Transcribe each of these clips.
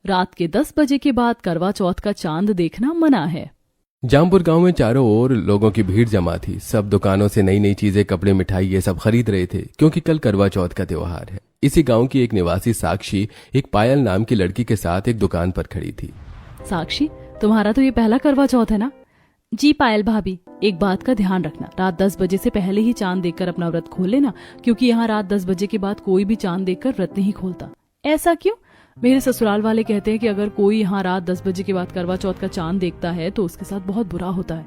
रात के 10 बजे के बाद करवा चौथ का चांद देखना मना है। जामपुर गांव में चारों ओर लोगों की भीड़ जमा थी। सब दुकानों से नई नई चीजें, कपड़े, मिठाई ये सब खरीद रहे थे क्योंकि कल करवा चौथ का त्योहार है। इसी गांव की एक निवासी साक्षी एक पायल नाम की लड़की के साथ एक दुकान पर खड़ी थी। साक्षी, तुम्हारा तो ये पहला करवा चौथ है ना? जी पायल भाभी, एक बात का ध्यान रखना, रात 10 बजे से पहले ही चांद देखकर अपना व्रत खोल लेना, क्योंकि यहाँ रात 10 बजे के बाद कोई भी चांद देखकर व्रत नहीं खोलता। ऐसा क्यों? मेरे ससुराल वाले कहते हैं कि अगर कोई यहाँ रात 10 बजे के बाद करवा चौथ का चांद देखता है तो उसके साथ बहुत बुरा होता है।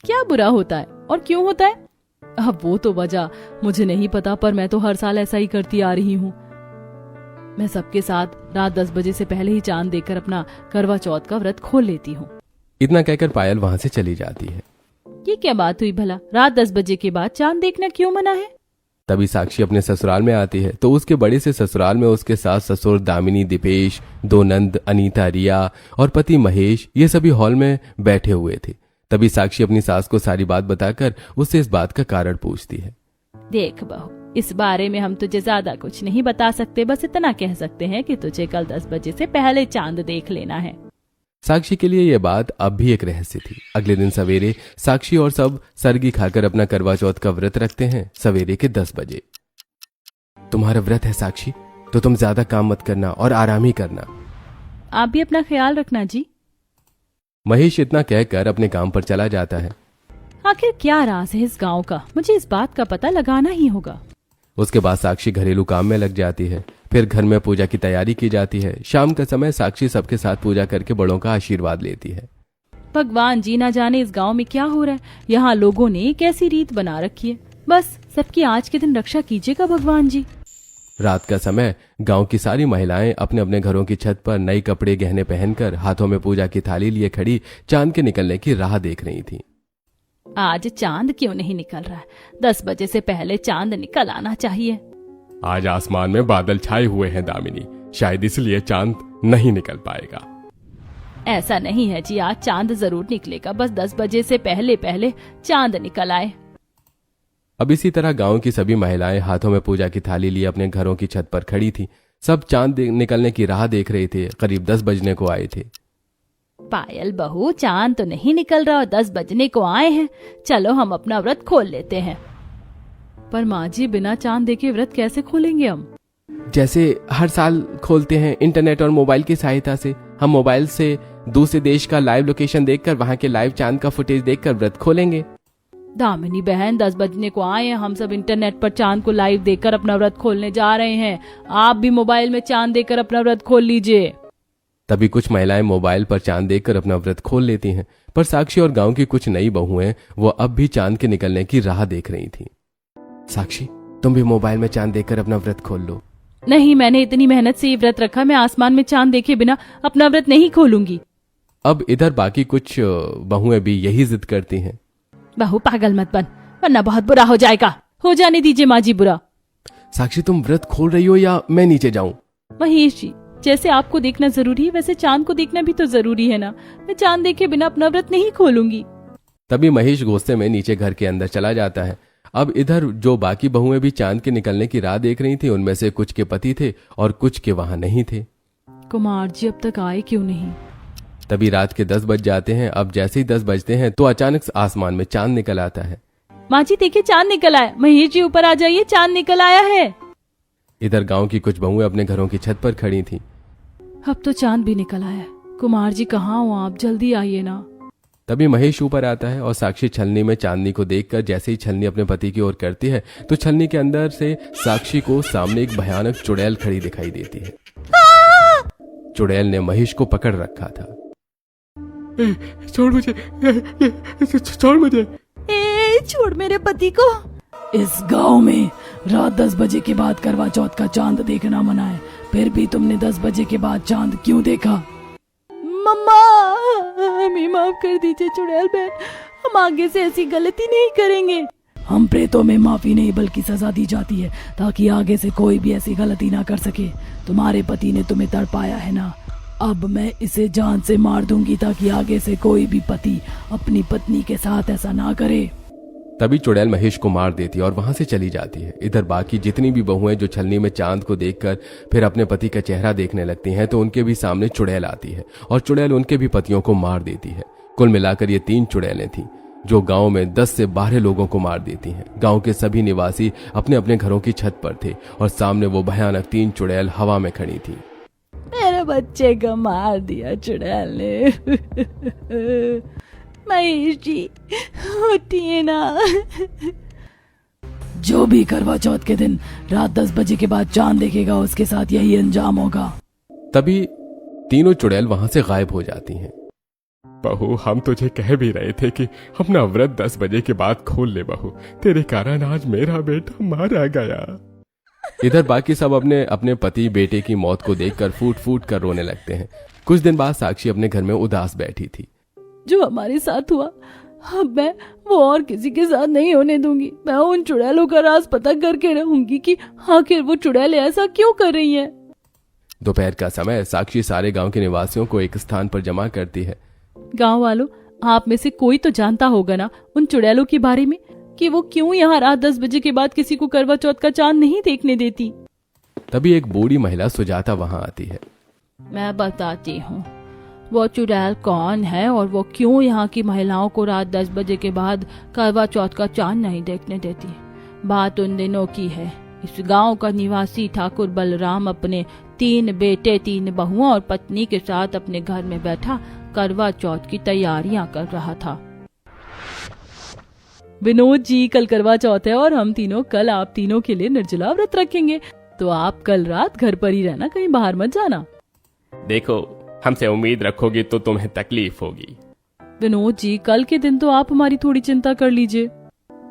क्या बुरा होता है और क्यों होता है? अब वो तो वजह मुझे नहीं पता, पर मैं तो हर साल ऐसा ही करती आ रही हूँ। मैं सबके साथ रात 10 बजे से पहले ही चांद देखकर अपना करवा चौथ का व्रत खोल लेती हूँ। इतना कहकर पायल वहां से चली जाती है। ये क्या बात हुई भला? रात 10 बजे के बाद चांद देखना क्यों मना है? तभी साक्षी अपने ससुराल में आती है तो उसके बड़े से ससुराल में उसके सास ससुर दामिनी, दीपेश, दो नंद, अनीता, रिया और पति महेश ये सभी हॉल में बैठे हुए थे। तभी साक्षी अपनी सास को सारी बात बताकर उससे इस बात का कारण पूछती है। देख बहू, इस बारे में हम तुझे ज्यादा कुछ नहीं बता सकते, बस इतना कह सकते हैं कि तुझे कल 10 बजे से पहले चांद देख लेना है। साक्षी के लिए यह बात अब भी एक रहस्य थी। अगले दिन सवेरे साक्षी और सब सरगी खाकर अपना करवा चौथ का व्रत रखते हैं। सवेरे के 10 बजे। तुम्हारा व्रत है साक्षी, तो तुम ज्यादा काम मत करना और आराम ही करना। आप भी अपना ख्याल रखना जी। महेश इतना कहकर अपने काम पर चला जाता है। आखिर क्या राज है इस गांव का, मुझे इस बात का पता लगाना ही होगा। उसके बाद साक्षी घरेलू काम में लग जाती है। फिर घर में पूजा की तैयारी की जाती है। शाम का समय साक्षी सबके साथ पूजा करके बड़ों का आशीर्वाद लेती है। भगवान जी ना जाने इस गांव में क्या हो रहा है। यहाँ लोगों ने एक ऐसी रीत बना रखी है, बस सबकी आज के दिन रक्षा कीजिएगा भगवान जी। रात का समय गांव की सारी महिलाएं अपने अपने घरों की छत पर नए कपड़े गहने पहनकर हाथों में पूजा की थाली लिए खड़ी चांद के निकलने की राह देख रही थी। आज चांद क्यों नहीं निकल रहा है? 10 बजे से पहले चांद निकल आना चाहिए। आज आसमान में बादल छाए हुए हैं दामिनी, शायद इसलिए चांद नहीं निकल पाएगा। ऐसा नहीं है जी, आज चांद जरूर निकलेगा, बस 10 बजे से पहले पहले चांद निकल आए। अब इसी तरह गांव की सभी महिलाएं हाथों में पूजा की थाली लिए अपने घरों की छत पर खड़ी थी। सब चांद निकलने की राह देख रहे थे। करीब 10 बजने को आए थे। पायल बहू, चांद तो नहीं निकल रहा और 10 बजने को आए हैं। चलो हम अपना व्रत खोल लेते हैं। पर माँ जी, बिना चांद देखे व्रत कैसे खोलेंगे हम? जैसे हर साल खोलते हैं, इंटरनेट और मोबाइल की सहायता से। हम मोबाइल से दूसरे देश का लाइव लोकेशन देखकर वहाँ के लाइव चांद का फुटेज देखकर व्रत खोलेंगे। दामिनी बहन, 10 बजने को आए हैं, हम सब इंटरनेट पर चांद को लाइव देखकर अपना व्रत खोलने जा रहे हैं। आप भी मोबाइल में चांद देखकर अपना व्रत खोल लीजिए। तभी कुछ महिलाएं मोबाइल पर चांद देखकर अपना व्रत खोल लेती हैं, पर साक्षी और गांव की कुछ नई बहुएं वो अब भी चांद के निकलने की राह देख रही थीं। साक्षी, तुम भी मोबाइल में चांद देखकर अपना व्रत खोल लो। नहीं, मैंने इतनी मेहनत से ये व्रत रखा, मैं आसमान में चांद देखे बिना अपना व्रत नहीं खोलूंगी। अब इधर बाकी कुछ बहुएं भी यही जिद करती हैं। बहू पागल मत बन, वरना बहुत बुरा हो जाएगा। हो जाने दीजिए माँ जी बुरा। साक्षी, तुम व्रत खोल रही हो या मैं नीचे जाऊं? महेश जी, जैसे आपको देखना जरूरी है वैसे चांद को देखना भी तो जरूरी है ना। मैं चांद देखे बिना अपना व्रत नहीं खोलूंगी। तभी महेश गुस्से में नीचे घर के अंदर चला जाता है। अब इधर जो बाकी बहुएं भी चांद के निकलने की राह देख रही थी, उनमें से कुछ के पति थे और कुछ के वहां नहीं थे। कुमार जी अब तक आए क्यों नहीं? तभी रात के 10 बज जाते हैं। अब जैसे ही 10 बजते हैं तो अचानक आसमान में चांद निकल आता है। माँ जी देखिए, चांद निकल आया। महेश जी ऊपर आ जाइए, चांद निकल आया है। इधर गांव की कुछ बहुएं अपने घरों की छत पर खड़ी थीं। अब तो चांद भी निकल आया। कुमार जी कहाँ हो आप? जल्दी आइए ना। तभी महेश ऊपर आता है और साक्षी छलनी में चांदनी को देखकर जैसे ही छलनी अपने पति की ओर करती है तो छलनी के अंदर से साक्षी को सामने एक भयानक चुड़ैल खड़ी दिखाई देती है। चुड़ैल ने महेश को पकड़ रखा था। छोड़ मुझे, छोड़ मुझे। छोड़ मेरे पति को। इस गांव में रात 10 बजे के बाद करवा चौथ का चांद देखना मना है, फिर भी तुमने 10 बजे के बाद चांद क्यों देखा? मम्मा, हमें माफ कर दीजिए चुड़ैल बहन, हम आगे से ऐसी गलती नहीं करेंगे। हम प्रेतों में माफी नहीं बल्कि सजा दी जाती है ताकि आगे से कोई भी ऐसी गलती ना कर सके। तुम्हारे पति ने तुम्हें तड़पाया है ना, अब मैं इसे जान से मार दूंगी ताकि आगे से कोई भी पति अपनी पत्नी के साथ ऐसा ना करे। तभी चुड़ैल महेश को मार देती है और वहां से चली जाती है। इधर बाकी जितनी भी बहुएं जो छलनी में चांद को देखकर फिर अपने पति का चेहरा देखने लगती हैं तो उनके भी सामने चुड़ैल आती है और चुड़ैल उनके भी पतियों को मार देती है। कुल मिलाकर ये 3 चुड़ैलें थीं जो गांव में 10 से 12 लोगों को मार देती हैं। गांव के सभी निवासी अपने अपने घरों की छत पर थे और सामने वो भयानक 3 चुड़ैल हवा में खड़ी थी। मेरे बच्चे को मार दिया चुड़ैल ने। महेश जी उठिए ना। जो भी करवा चौथ के दिन रात 10 बजे के बाद चांद देखेगा उसके साथ यही अंजाम होगा। तभी तीनों चुड़ैल वहां से गायब हो जाती हैं। बहू, हम तुझे कह भी रहे थे कि अपना व्रत 10 बजे के बाद खोल ले बहू। तेरे कारण आज मेरा बेटा मारा गया। इधर बाकी सब अपने अपने पति बेटे की मौत को देखकर फूट फूट कर रोने लगते हैं। कुछ दिन बाद साक्षी अपने घर में उदास बैठी थी। जो हमारे साथ हुआ अब मैं वो और किसी के साथ नहीं होने दूंगी। मैं उन चुड़ैलों का राज पता करके रहूंगी कि आखिर वो चुड़ैलें ऐसा क्यों कर रही हैं। दोपहर का समय साक्षी सारे गांव के निवासियों को एक स्थान पर जमा करती है। गांव वालों, आप में से कोई तो जानता होगा ना उन चुड़ैलों के बारे में कि वो क्यों यहाँ रात 10 बजे के बाद किसी को करवा चौथ का चांद नहीं देखने देती। तभी एक बूढ़ी महिला सुजाता वहां आती है। मैं बताती हूँ वो चुड़ैल कौन है और वो क्यों यहाँ की महिलाओं को रात 10 बजे के बाद करवा चौथ का चांद नहीं देखने देती। बात उन दिनों की है। इस गांव का निवासी ठाकुर बलराम अपने 3 बेटे 3 बहुओं और पत्नी के साथ अपने घर में बैठा करवा चौथ की तैयारियां कर रहा था। विनोद जी, कल करवा चौथ है और हम तीनों कल आप तीनों के लिए निर्जला व्रत रखेंगे, तो आप कल रात घर पर ही रहना, कहीं बाहर मत जाना। देखो, हमसे उम्मीद रखोगी तो तुम्हें तकलीफ होगी। विनोद जी, कल के दिन तो आप हमारी थोड़ी चिंता कर लीजिए।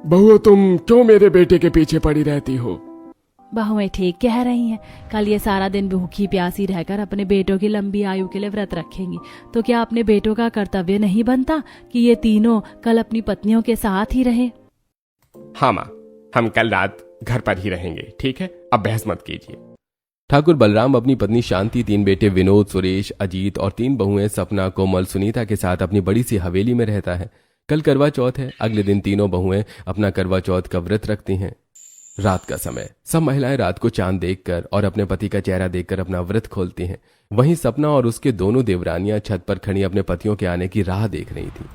बहू, तुम क्यों मेरे बेटे के पीछे पड़ी रहती हो? बहुएं ठीक कह रही हैं। कल ये सारा दिन भूखी प्यासी रहकर अपने बेटों की लंबी आयु के लिए व्रत रखेंगी, तो क्या अपने बेटों का कर्तव्य नहीं बनता कि ये तीनों कल अपनी पत्नियों के साथ ही रहें? हाँ माँ, हम कल रात घर पर ही रहेंगे, ठीक है? अब बहस मत कीजिए। ठाकुर बलराम अपनी पत्नी शांति, 3 बेटे विनोद, सुरेश, अजीत और 3 बहुएं सपना, कोमल, सुनीता के साथ अपनी बड़ी सी हवेली में रहता है। कल करवा चौथ है। अगले दिन तीनों बहुएं अपना करवा चौथ का व्रत रखती हैं। रात का समय, सब महिलाएं रात को चांद देखकर और अपने पति का चेहरा देखकर अपना व्रत खोलती हैं। वहीं सपना और उसके दोनों देवरानियां छत पर खड़ी अपने पतियों के आने की राह देख रही थी।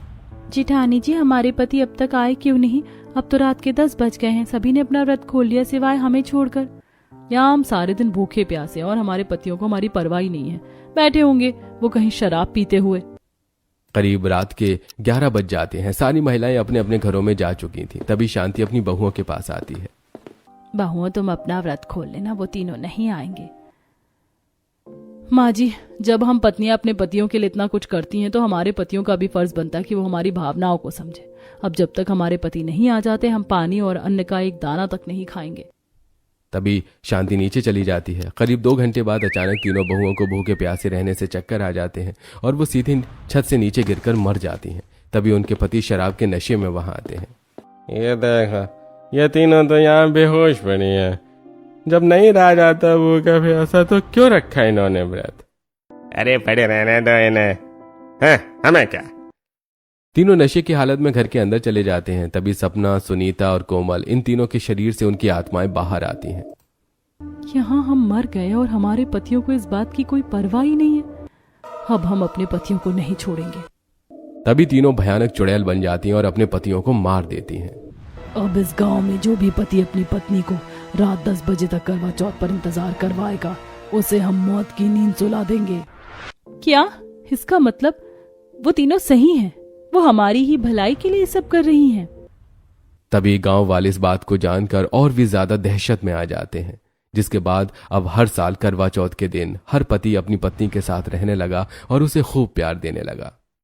जिठानी जी, हमारे पति अब तक आए क्यों नहीं? अब तो रात के 10 बज गए हैं। सभी ने अपना व्रत खोल लिया सिवाय हमें छोड़कर। यहाँ हम सारे दिन भूखे प्यासे और हमारे पतियों को हमारी परवाह ही नहीं है। बैठे होंगे वो कहीं शराब पीते हुए। करीब रात के 11 बज जाते हैं। सारी महिलाएं अपने अपने घरों में जा चुकी थी। तभी शांति अपनी बहुओं के पास आती है। बहुओं, तुम अपना व्रत खोल लेना, वो तीनों नहीं आएंगे। माँ जी, जब हम पत्नियां अपने पतियों के लिए इतना कुछ करती हैं तो हमारे पतियों का भी फर्ज बनता है कि वो हमारी भावनाओं को समझे। अब जब तक हमारे पति नहीं आ जाते हम पानी और अन्न का एक दाना तक नहीं खाएंगे। तभी शांति नीचे चली जाती है। करीब 2 घंटे बाद अचानक तीनों बहुओं को भूखे प्यासे रहने से चक्कर आ जाते हैं और वो सीधी छत से नीचे गिरकर मर जाती हैं। तभी उनके पति शराब के नशे में वहां आते हैं। ये देखा, ये तीनों तो यहाँ बेहोश पड़ी हैं। जब नहीं रहा जाता वो का प्यासा तो क्यों रखा इन्होंने व्रत? अरे पड़े रहने दो इन्हें, हैं, हमें क्या? तीनों नशे की हालत में घर के अंदर चले जाते हैं। तभी सपना, सुनीता और कोमल, इन तीनों के शरीर से उनकी आत्माएं बाहर आती हैं। यहाँ हम मर गए और हमारे पतियों को इस बात की कोई परवाह ही नहीं है। अब हम अपने पतियों को नहीं छोड़ेंगे। तभी तीनों भयानक चुड़ैल बन जाती हैं और अपने पतियों को मार देती हैं। अब इस गांव में जो भी पति अपनी पत्नी को रात 10 बजे तक करवा चौथ पर इंतजार करवाएगा उसे हम मौत की नींद सुला देंगे। क्या इसका मतलब वो तीनों सही हैं? वो हमारी ही भलाई के लिए सब कर रही हैं। तभी गांव वाले इस बात को जानकर और भी ज्यादा दहशत में आ जाते हैं, जिसके बाद अब हर साल करवा चौथ के दिन हर पति अपनी पत्नी के साथ रहने लगा और उसे खूब प्यार देने लगा।